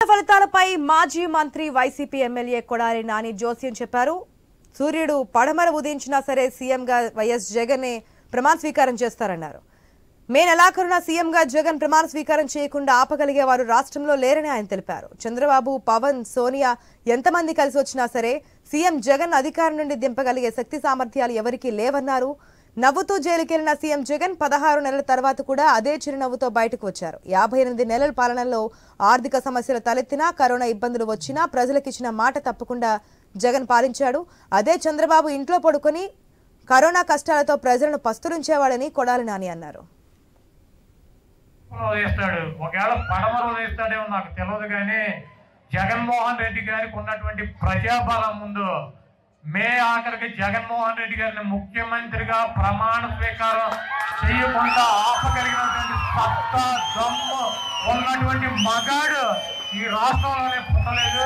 ఫలితాలపై మాజీ మంత్రి వైసీపీ ఎమ్మెల్యే కొడాలి నాని జోస్యం చెప్పారు. సూర్యుడు పడమర ఉదయించినా సరే సీఎంగా వైఎస్ జగన్ ప్రమాణ స్వీకారం చేస్తారన్నారు. మే నెలాఖరున సీఎంగా జగన్ ప్రమాణ స్వీకారం చేయకుండా ఆపగలిగే వారు రాష్ట్రంలో లేరని ఆయన తెలిపారు. చంద్రబాబు, పవన్, సోనియా ఎంతమంది కలిసి వచ్చినా సరే సీఎం జగన్ అధికారం నుండి దింపగలిగే శక్తి సామర్థ్యాలు ఎవరికీ లేవన్నారు. నవ్వుతూ జైలుకెళ్లిన సీఎం జగన్ 16 నెలల తర్వాత కూడా అదే చిరునవ్వుతో బయటకు వచ్చారు. 58 నెలల పాలనలో ఆర్థిక సమస్యలు తలెత్తినా, కరోనా ఇబ్బందులు వచ్చినా ప్రజలకిచ్చిన మాట తప్పకుండా జగన్ పాలించాడు. అదే చంద్రబాబు ఇంట్లో పడుకొని కరోనా కష్టాలతో ప్రజలను పస్తులుంచేవాడని కొడాలి నాని అన్నారు. ఒకవేళ పడమర వేస్తాడేమో నాకు తెలియదు, కానీ జగన్మోహన్ రెడ్డి గారికి ఉన్నటువంటి ప్రజాబలం ముందు మే ఆఖరికి జగన్మోహన్ రెడ్డి గారిని ముఖ్యమంత్రిగా ప్రమాణ స్వీకారం చేయకుండా ఆపగలిగినటువంటి సత్తా, దమ్ము ఉన్నటువంటి మగాడు ఈ రాష్ట్రంలోనే పుట్టలేదు.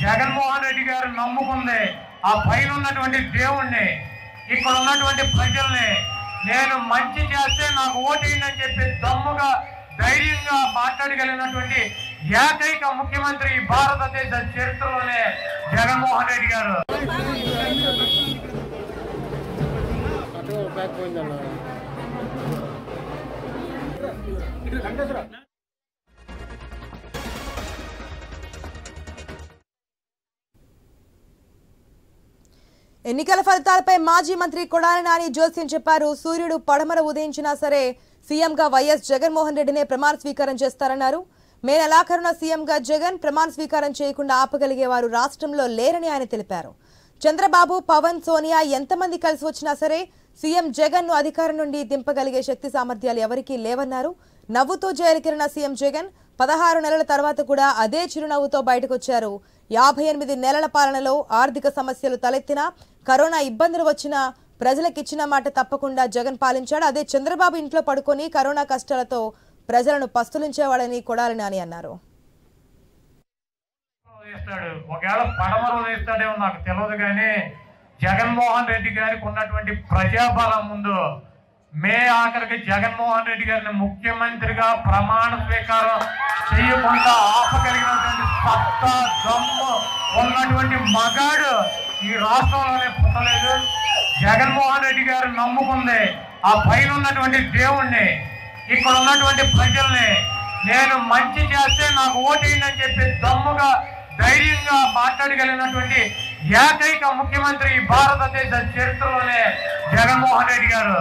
జగన్మోహన్ రెడ్డి గారు నమ్ముకుంది ఆ పైన ఉన్నటువంటి దేవుణ్ణి, ఇక్కడ ఉన్నటువంటి ప్రజల్ని. నేను మంచి చేస్తే నాకు ఓటేయండి అని చెప్పి దమ్ముగా ధైర్యంగా మాట్లాడగలిగినటువంటి ఏకైక ముఖ్యమంత్రి భారతదేశ చరిత్రలోనే జగన్మోహన్ రెడ్డి గారు. ఎన్నికల ఫలితాలపై మాజీ మంత్రి కొడాలి నాని జోస్యం చెప్పారు. సూర్యుడు పడమర ఉదయించినా సరే సీఎంగా వైఎస్ జగన్మోహన్ రెడ్డినే ప్రమాణ స్వీకారం చేస్తారన్నారు. మే నెలాఖరున సీఎంగా జగన్ ప్రమాణ స్వీకారం చేయకుండా ఆపగలిగే వారు రాష్ట్రంలో లేరని ఆయన తెలిపారు. చంద్రబాబు, పవన్, సోనియా ఎంతమంది కలిసి వచ్చినా సరే సీఎం జగన్ ను అధికారం నుండి దింపగలిగే శక్తి సామర్థ్యాలు ఎవరికీ లేవన్నారు. నవ్వుతూ జైలుకెళ్లిన సీఎం జగన్ 16 నెలల తర్వాత కూడా అదే చిరునవ్వుతో బయటకొచ్చారు. 58 నెలల పాలనలో ఆర్థిక సమస్యలు తలెత్తినా, కరోనా ఇబ్బందులు వచ్చినా ప్రజలకిచ్చిన మాట తప్పకుండా జగన్ పాలించాడు. అదే చంద్రబాబు ఇంట్లో పడుకొని కరోనా కష్టాలతో ప్రజలను పస్తులుంచేవాడని కొడాలి నాని అన్నారు. ఒకవేళ పడమర వేస్తాడేమో నాకు తెలియదు, కానీ జగన్మోహన్ రెడ్డి గారికి ఉన్నటువంటి ప్రజాబలం ముందు మే ఆఖరికి జగన్మోహన్ రెడ్డి గారిని ముఖ్యమంత్రిగా ప్రమాణ స్వీకారం చేయకుండా ఆపగలిగినటువంటి సత్తా, దమ్ము ఉన్నటువంటి మగాడు ఈ రాష్ట్రంలోనే పుట్టలేదు. జగన్మోహన్ రెడ్డి గారు నమ్ముకుంది ఆ పైన ఉన్నటువంటి దేవుణ్ణి, ఇక్కడ ఉన్నటువంటి ప్రజల్ని. నేను మంచి చేస్తే నాకు ఓటేయండి అని చెప్పి దమ్ముగా ధైర్యంగా మాట్లాడగలిగినటువంటి ఏకైక ముఖ్యమంత్రి భారతదేశ చరిత్రలోనే జగన్మోహన్ రెడ్డి గారు.